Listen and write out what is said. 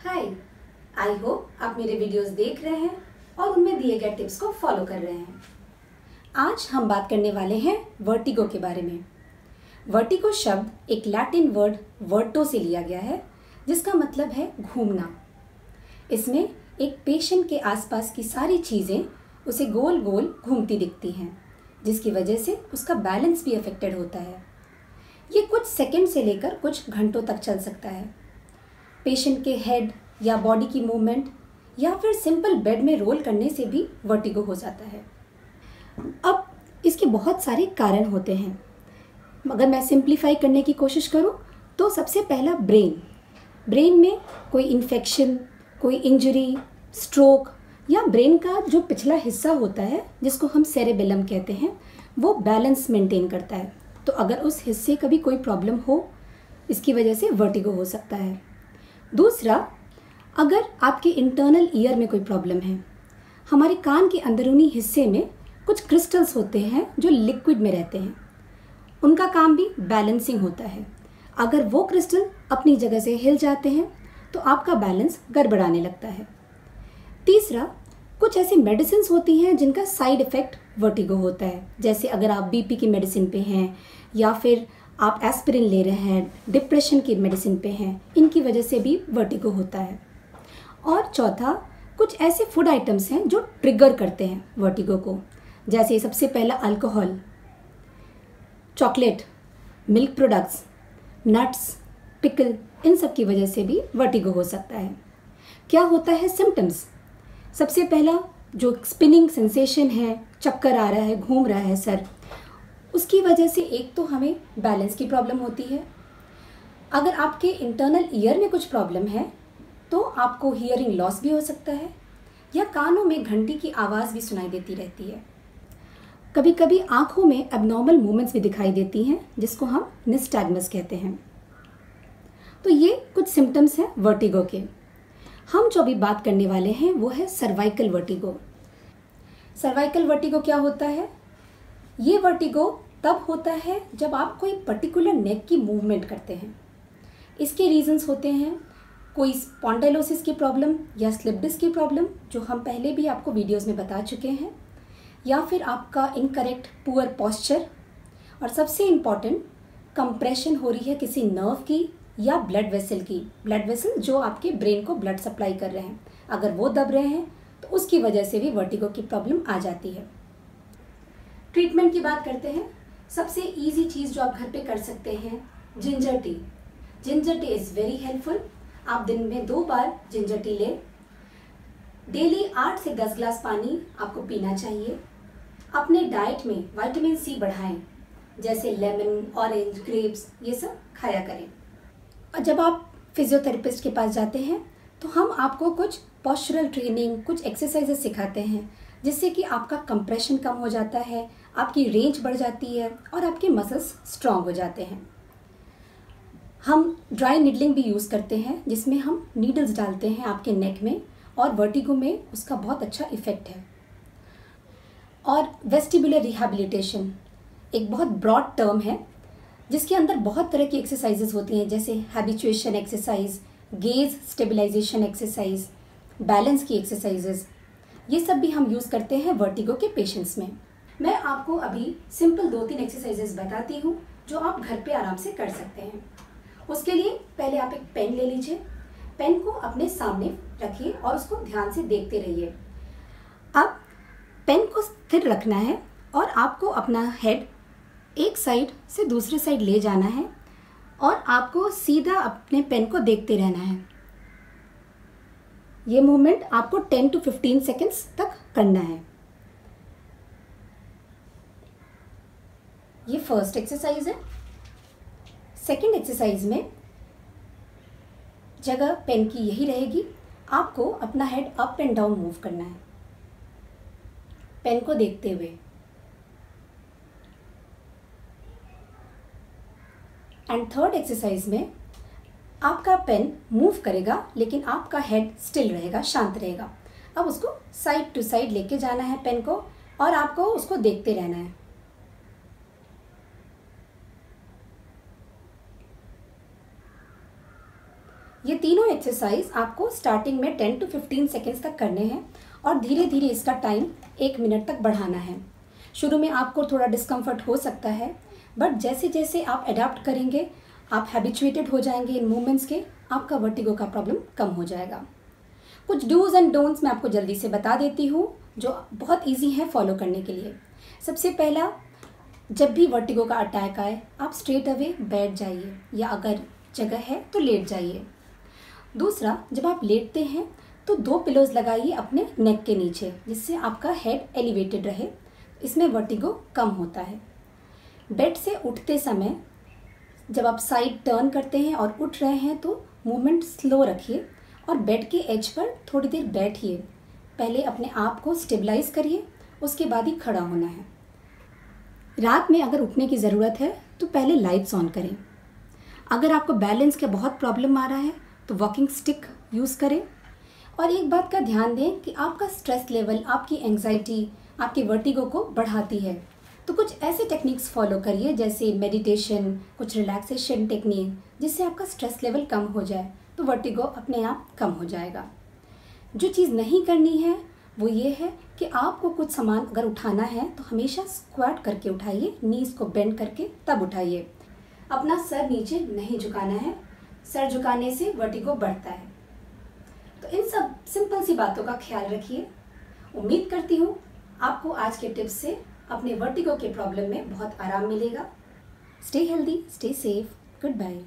Hi, I hope आप मेरे videos देख रहे हैं और उनमें दिए गए टिप्स को फॉलो कर रहे हैं। आज हम बात करने वाले हैं वर्टिगो के बारे में। वर्टिगो शब्द एक लैटिन वर्ड वर्टो से लिया गया है, जिसका मतलब है घूमना। इसमें एक पेशेंट के आसपास की सारी चीज़ें उसे गोल गोल घूमती दिखती हैं, जिसकी वजह से उसका बैलेंस भी अफेक्टेड होता है। ये कुछ सेकंड से लेकर कुछ घंटों तक चल सकता है। पेशेंट के हेड या बॉडी की मूवमेंट या फिर सिंपल बेड में रोल करने से भी वर्टिगो हो जाता है। अब इसके बहुत सारे कारण होते हैं, मगर मैं सिंप्लीफाई करने की कोशिश करूं तो सबसे पहला ब्रेन में कोई इन्फेक्शन, कोई इंजरी, स्ट्रोक या ब्रेन का जो पिछला हिस्सा होता है जिसको हम सेरेबेलम कहते हैं, वो बैलेंस मेंटेन करता है। तो अगर उस हिस्से का भी कोई प्रॉब्लम हो, इसकी वजह से वर्टिगो हो सकता है। दूसरा, अगर आपके इंटरनल ईयर में कोई प्रॉब्लम है, हमारे कान के अंदरूनी हिस्से में कुछ क्रिस्टल्स होते हैं जो लिक्विड में रहते हैं, उनका काम भी बैलेंसिंग होता है। अगर वो क्रिस्टल अपनी जगह से हिल जाते हैं तो आपका बैलेंस गड़बड़ाने लगता है। तीसरा, कुछ ऐसी मेडिसिन होती हैं जिनका साइड इफ़ेक्ट वर्टिगो होता है, जैसे अगर आप बीपी की मेडिसिन पे हैं या फिर आप एस्पिरिन ले रहे हैं, डिप्रेशन की मेडिसिन पे हैं, इनकी वजह से भी वर्टिगो होता है। और चौथा, कुछ ऐसे फूड आइटम्स हैं जो ट्रिगर करते हैं वर्टिगो को, जैसे सबसे पहला alcohol, chocolate, milk products, nuts, pickle, इन सब की वजह से भी वर्टिगो हो सकता है। क्या होता है सिम्टम्स? सबसे पहला जो स्पिनिंग सेंसेशन है, चक्कर आ रहा है, घूम रहा है सर, उसकी वजह से एक तो हमें बैलेंस की प्रॉब्लम होती है। अगर आपके इंटरनल ईयर में कुछ प्रॉब्लम है तो आपको हियरिंग लॉस भी हो सकता है या कानों में घंटी की आवाज़ भी सुनाई देती रहती है। कभी कभी आँखों में एबनॉर्मल मूवमेंट्स भी दिखाई देती हैं, जिसको हम निस्टैग्मस कहते हैं। तो ये कुछ सिम्टम्स हैं वर्टिगो के। हम जो अभी बात करने वाले हैं वो है सर्वाइकल वर्टिगो। सर्वाइकल वर्टिगो क्या होता है? ये वर्टिगो तब होता है जब आप कोई पर्टिकुलर नेक की मूवमेंट करते हैं। इसके रीजंस होते हैं कोई स्पॉन्डाइलोसिस की प्रॉब्लम या स्लिप डिस्क की प्रॉब्लम, जो हम पहले भी आपको वीडियोस में बता चुके हैं, या फिर आपका इनकरेक्ट पुअर पॉस्चर, और सबसे इम्पॉर्टेंट कंप्रेशन हो रही है किसी नर्व की या ब्लड वेसल की। ब्लड वेसल जो आपके ब्रेन को ब्लड सप्लाई कर रहे हैं, अगर वो दब रहे हैं तो उसकी वजह से भी वर्टिगो की प्रॉब्लम आ जाती है। ट्रीटमेंट की बात करते हैं। सबसे इजी चीज़ जो आप घर पे कर सकते हैं, ginger tea. Ginger tea is very helpful. आप दिन में 2 बार जिंजर टी लें। डेली 8 से 10 ग्लास पानी आपको पीना चाहिए। अपने डाइट में विटामिन सी बढ़ाएं, जैसे लेमन, ऑरेंज, ग्रेप्स, ये सब खाया करें। और जब आप फिजियोथेरेपिस्ट के पास जाते हैं तो हम आपको कुछ पोस्चरल ट्रेनिंग, कुछ एक्सरसाइजेस सिखाते हैं, जिससे कि आपका कंप्रेशन कम हो जाता है, आपकी रेंज बढ़ जाती है और आपके मसल्स स्ट्रॉन्ग हो जाते हैं। हम ड्राई नीडलिंग भी यूज़ करते हैं, जिसमें हम नीडल्स डालते हैं आपके नेक में, और वर्टिगो में उसका बहुत अच्छा इफ़ेक्ट है। और वेस्टिबुलर रिहैबिलिटेशन एक बहुत ब्रॉड टर्म है, जिसके अंदर बहुत तरह की एक्सरसाइजेस होती हैं, जैसे habituation exercise, gaze stabilization exercise, balance की एक्सरसाइजेस, ये सब भी हम यूज़ करते हैं वर्टिगो के पेशेंट्स में। मैं आपको अभी सिंपल 2-3 एक्सरसाइजेस बताती हूँ जो आप घर पे आराम से कर सकते हैं। उसके लिए पहले आप एक पेन ले लीजिए। पेन को अपने सामने रखिए और उसको ध्यान से देखते रहिए। अब पेन को स्थिर रखना है और आपको अपना हेड एक साइड से दूसरे साइड ले जाना है और आपको सीधा अपने पेन को देखते रहना है। ये मूवमेंट आपको 10 to 15 सेकेंड्स तक करना है। ये फर्स्ट एक्सरसाइज है। सेकेंड एक्सरसाइज में जगह पेन की यही रहेगी। आपको अपना head up and down move करना है, पेन को देखते हुए। एंड थर्ड एक्सरसाइज में आपका पेन मूव करेगा, लेकिन आपका हेड स्टिल रहेगा, शांत रहेगा। अब उसको साइड टू साइड लेके जाना है पेन को, और आपको उसको देखते रहना है। ये तीनों एक्सरसाइज आपको स्टार्टिंग में 10 to 15 सेकेंड्स तक करने हैं और धीरे धीरे इसका टाइम 1 मिनट तक बढ़ाना है। शुरू में आपको थोड़ा डिस्कम्फर्ट हो सकता है, बट जैसे जैसे आप अडाप्ट करेंगे, आप हैबिचुएटेड हो जाएंगे इन मूवमेंट्स के, आपका वर्टिगो का प्रॉब्लम कम हो जाएगा। कुछ डूज एंड डोंट्स मैं आपको जल्दी से बता देती हूँ जो बहुत ईजी है फॉलो करने के लिए। सबसे पहला, जब भी वर्टिगो का अटैक आए आप स्ट्रेट अवे बैठ जाइए या अगर जगह है तो लेट जाइए। दूसरा, जब आप लेटते हैं तो 2 पिलोज लगाइए अपने नेक के नीचे जिससे आपका हेड एलिवेटेड रहे, इसमें वर्टिगो कम होता है। बेड से उठते समय जब आप साइड टर्न करते हैं और उठ रहे हैं तो मूवमेंट स्लो रखिए और बेड के एज पर थोड़ी देर बैठिए। पहले अपने आप को स्टेबलाइज करिए, उसके बाद ही खड़ा होना है। रात में अगर उठने की ज़रूरत है तो पहले लाइट्स ऑन करें। अगर आपको बैलेंस का बहुत प्रॉब्लम आ रहा है तो वॉकिंग स्टिक यूज़ करें। और एक बात का ध्यान दें कि आपका स्ट्रेस लेवल आपकी एंग्जाइटी, आपके वर्टिगो को बढ़ाती है, तो कुछ ऐसे टेक्निक्स फॉलो करिए जैसे मेडिटेशन, कुछ रिलैक्सेशन टेक्निक, जिससे आपका स्ट्रेस लेवल कम हो जाए तो वर्टिगो अपने आप कम हो जाएगा। जो चीज़ नहीं करनी है वो ये है कि आपको कुछ सामान अगर उठाना है तो हमेशा स्क्वाट करके उठाइए, नीज़ को बेंड करके तब उठाइए। अपना सर नीचे नहीं झुकाना है, सर झुकाने से वर्टिगो बढ़ता है। तो इन सब सिंपल सी बातों का ख्याल रखिए। उम्मीद करती हूँ आपको आज के टिप्स से अपने वर्टिगो के प्रॉब्लम में बहुत आराम मिलेगा। Stay healthy, stay safe, good bye.